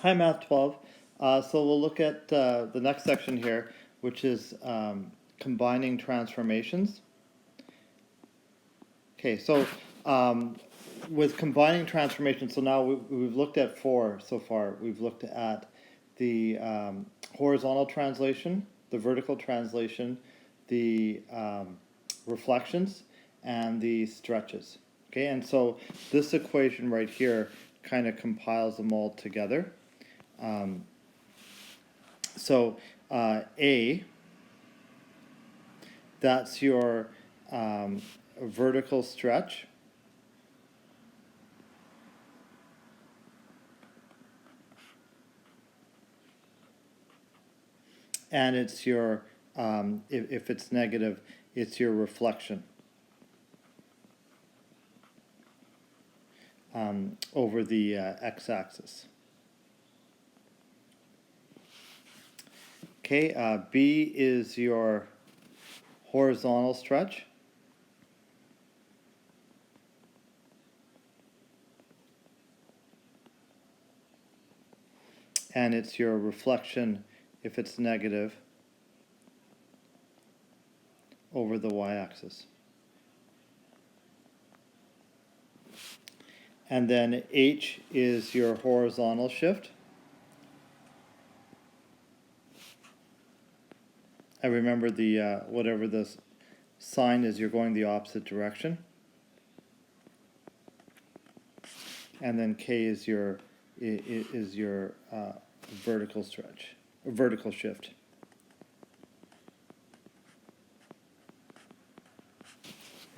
Hi, Math 12. So we'll look at the next section here, which is combining transformations. Okay, so with combining transformations, so now we've looked at four so far. We've looked at the horizontal translation, the vertical translation, the reflections, and the stretches. Okay, and so this equation right here kind of compiles them all together. So A, that's your vertical stretch. And it's your, if it's negative, it's your reflection over the x-axis. Okay, B is your horizontal stretch. And it's your reflection, if it's negative, over the y-axis. And then H is your horizontal shift. And remember the whatever the sign is, you're going the opposite direction. And then K is your vertical stretch, vertical shift.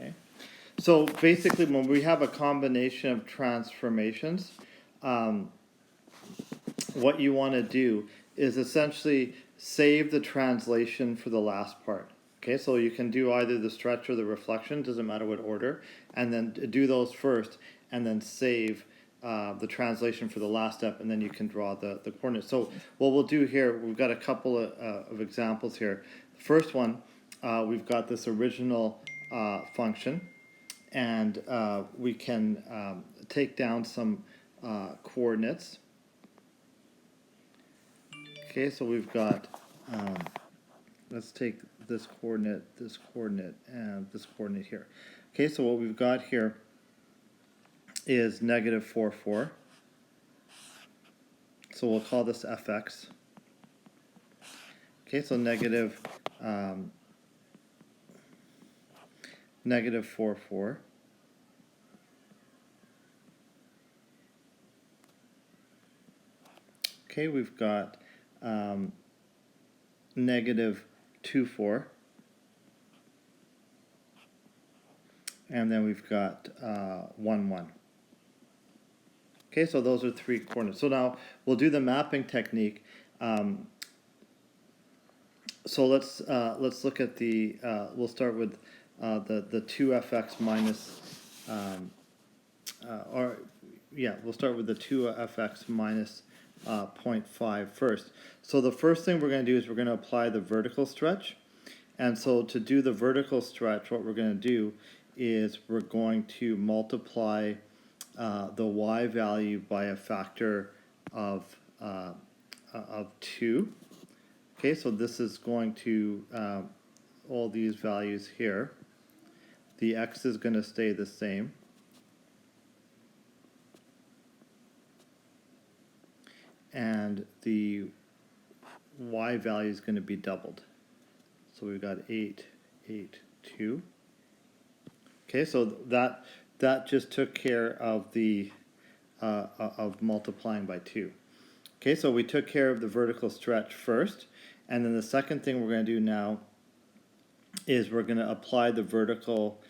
Okay. So basically, when we have a combination of transformations, what you want to do is essentially save the translation for the last part. Okay, so you can do either the stretch or the reflection, doesn't matter what order, and then do those first, and then save the translation for the last step, and then you can draw the coordinates. So what we'll do here, we've got a couple of examples here. The first one, we've got this original function, and we can take down some coordinates. Okay, so we've got, let's take this coordinate, and this coordinate here. Okay, so what we've got here is negative 4, 4. So we'll call this fx. Okay, so negative 4, 4. Okay, we've got negative 2, 4. And then we've got 1, 1. Okay, so those are three coordinates. So now we'll do the mapping technique. So let's look at the, we'll start with the 2fx minus, we'll start with the 2fx minus 0.5 first. So the first thing we're going to do is we're going to apply the vertical stretch. And so to do the vertical stretch, what we're going to do is we're going to multiply the y value by a factor of 2. Okay, so this is going to, all these values here. The x is going to stay the same. And the y value is going to be doubled. So we've got 8, 8, 2. Okay, so that just took care of the of multiplying by 2. Okay, so we took care of the vertical stretch first, and then the second thing we're going to do now is we're going to apply the vertical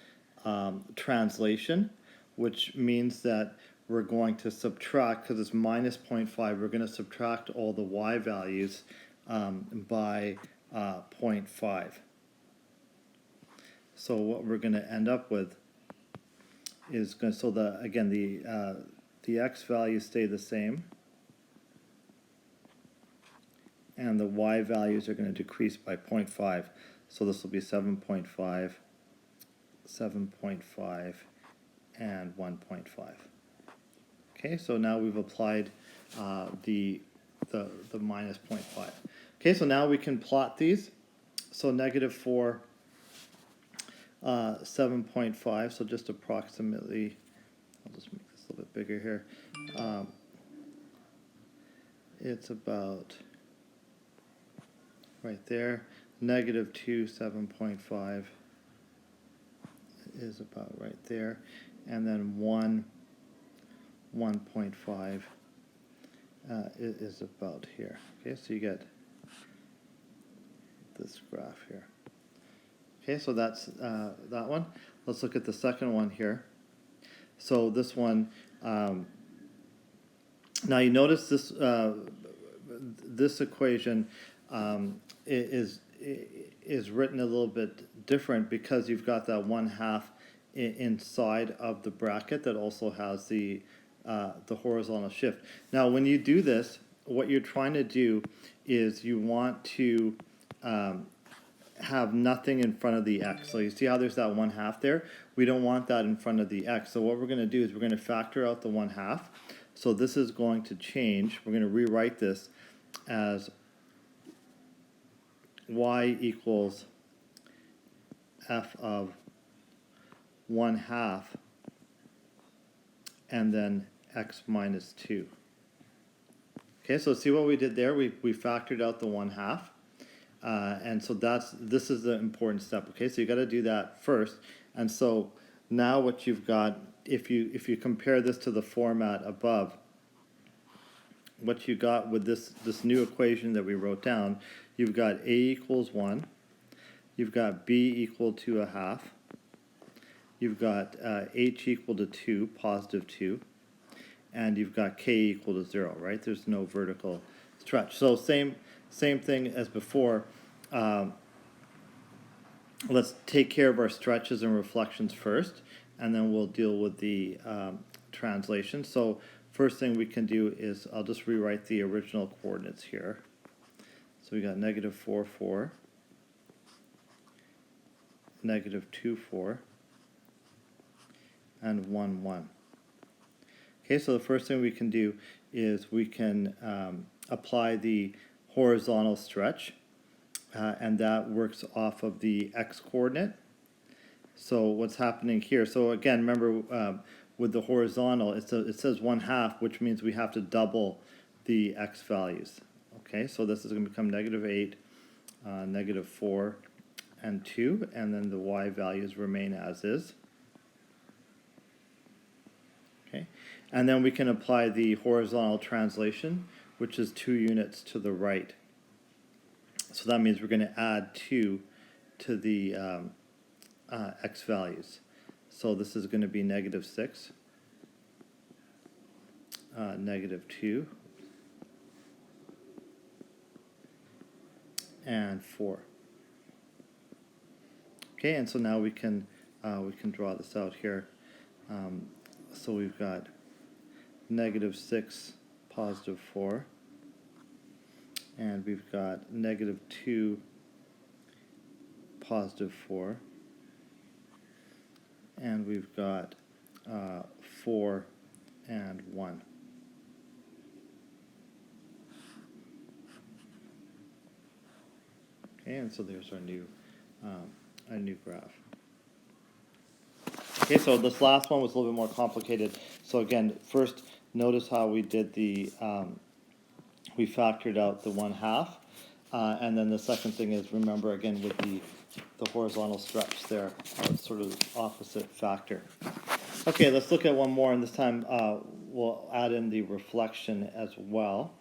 translation, which means that we're going to subtract, because it's minus 0.5, we're going to subtract all the y values by 0.5. So what we're going to end up with is going to, so the x values stay the same, and the y values are going to decrease by 0.5. So this will be 7.5, 7.5, and 1.5. Okay, so now we've applied the minus 0.5. Okay, so now we can plot these. So negative 4, 7.5, so just approximately, I'll just make this a little bit bigger here. It's about right there. Negative 2, 7.5 is about right there. And then 1, 1.5 is about here. Okay, so you get this graph here. Okay, so that's that one. Let's look at the second one here. So this one, now you notice this this equation is written a little bit different because you've got that 1/2 inside of the bracket that also has the horizontal shift. Now, when you do this, what you're trying to do is you want to have nothing in front of the x. So you see how there's that 1/2 there? We don't want that in front of the x. So what we're going to do is we're going to factor out the 1/2. So this is going to change. We're going to rewrite this as y equals f of 1/2 and then x minus 2. Okay, so see what we did there? We factored out the 1/2. And so this is the important step. Okay, so you got to do that first. And so now what you've got, if you compare this to the format above, what you got with this new equation that we wrote down, you've got a equals 1, you've got b equal to 1/2, you've got h equal to 2, positive 2, and you've got k equal to 0, right? There's no vertical stretch. So same thing as before. Let's take care of our stretches and reflections first, and then we'll deal with the translation. So first thing we can do is I'll just rewrite the original coordinates here. So we got negative 4, 4, negative 2, 4, and 1, 1. Okay, so the first thing we can do is we can apply the horizontal stretch, and that works off of the x-coordinate. So what's happening here? So again, remember with the horizontal, it says 1/2, which means we have to double the x values. Okay, so this is going to become negative 8, negative 4, and 2, and then the y values remain as is. Okay, and then we can apply the horizontal translation, which is 2 units to the right. So that means we're going to add 2 to the x values. So this is going to be negative 6, negative 2, and 4. Okay, and so now we can draw this out here. So we've got negative 6, positive 4, and we've got negative 2, positive 4, and we've got 4 and 1. Okay, and so there's our new graph. Okay, so this last one was a little bit more complicated. So again, first notice how we did the we factored out the 1/2, and then the second thing is, remember again with the horizontal stretch there, sort of opposite factor. Okay, let's look at one more, and this time we'll add in the reflection as well.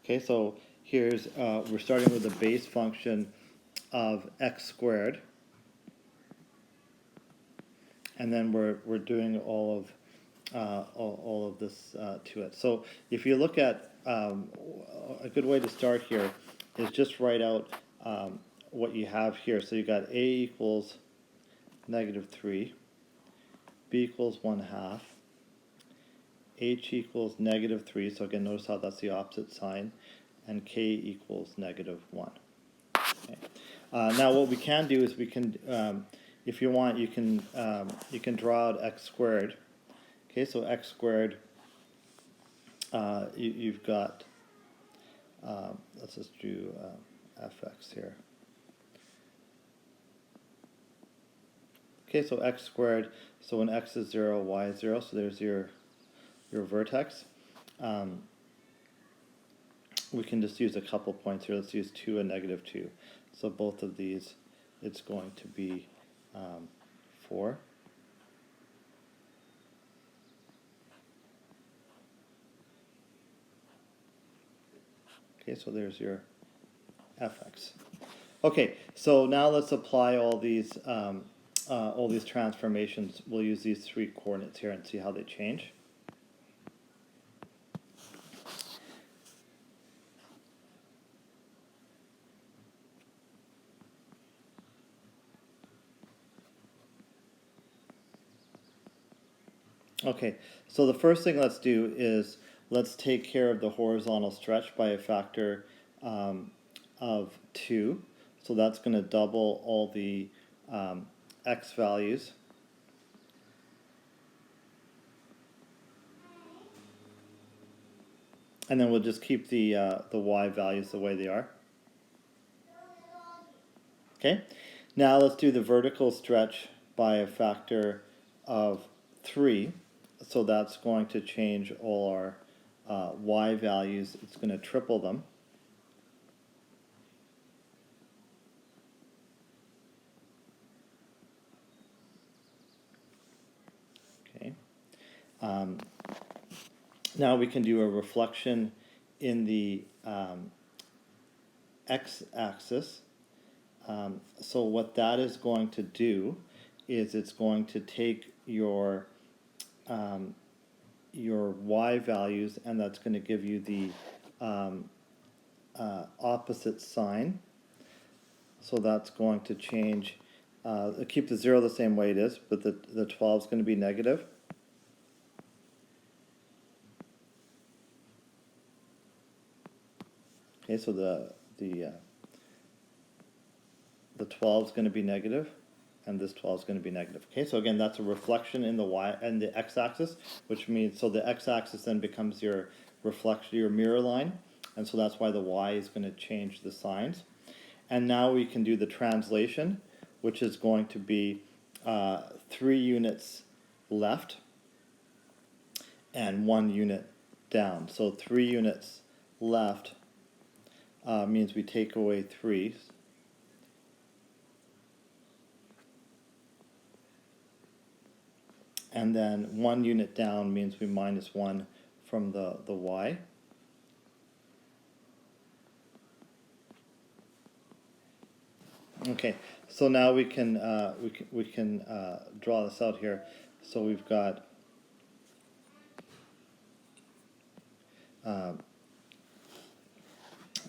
Okay, so here's we're starting with the base function of x squared, and then we're doing all of this to it. So if you look at a good way to start here is just write out what you have here. So you got a equals negative 3, b equals 1/2, h equals negative 3. So again, notice how that's the opposite sign, and k equals negative 1. Okay. Now what we can do is we can, if you want, you can draw out x squared. Okay, so x squared you've got, let's just do fx here. Okay, so x squared, so when x is 0, y is 0, so there's your vertex. We can just use a couple points here. Let's use 2 and negative 2. So both of these, it's going to be 4. Okay, so there's your fx. Okay, so now let's apply all these transformations. We'll use these 3 coordinates here and see how they change. Okay, so the first thing let's do is let's take care of the horizontal stretch by a factor of 2. So that's going to double all the x values. And then we'll just keep the y values the way they are. Okay, now let's do the vertical stretch by a factor of 3. So that's going to change all our y values. It's going to triple them. Okay. Now we can do a reflection in the x-axis. So what that is going to do is it's going to take your y values, and that's going to give you the opposite sign. So that's going to change, keep the 0 the same way it is, but the 12 is going to be negative. Okay, so the 12 is going to be negative, and this 12 is going to be negative. Okay, so again, that's a reflection in the y and the x-axis, which means, so the x-axis then becomes your reflection, your mirror line, and so that's why the y is going to change the signs. And now we can do the translation, which is going to be 3 units left and 1 unit down. So 3 units left means we take away 3. And then 1 unit down means we minus 1 from the y. Okay, so now we can draw this out here. So we've got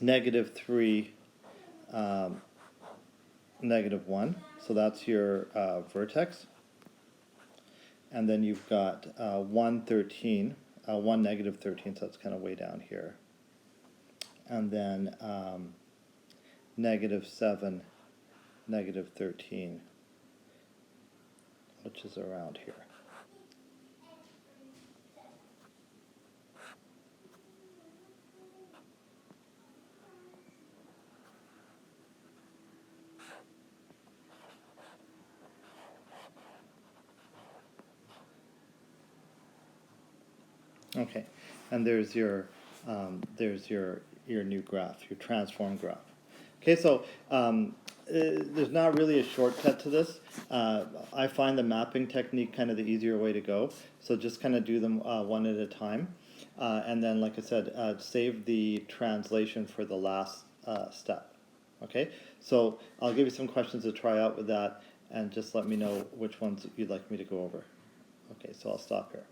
negative 3, negative 1. So that's your vertex. And then you've got 1, 13, 1, negative 13, so that's kind of way down here. And then negative 7, negative 13, which is around here. Okay, and there's your new graph, your transform graph. Okay, so there's not really a shortcut to this. I find the mapping technique kind of the easier way to go. So just kind of do them one at a time, and then, like I said, save the translation for the last step. Okay, so I'll give you some questions to try out with that, and just let me know which ones you'd like me to go over. Okay, so I'll stop here.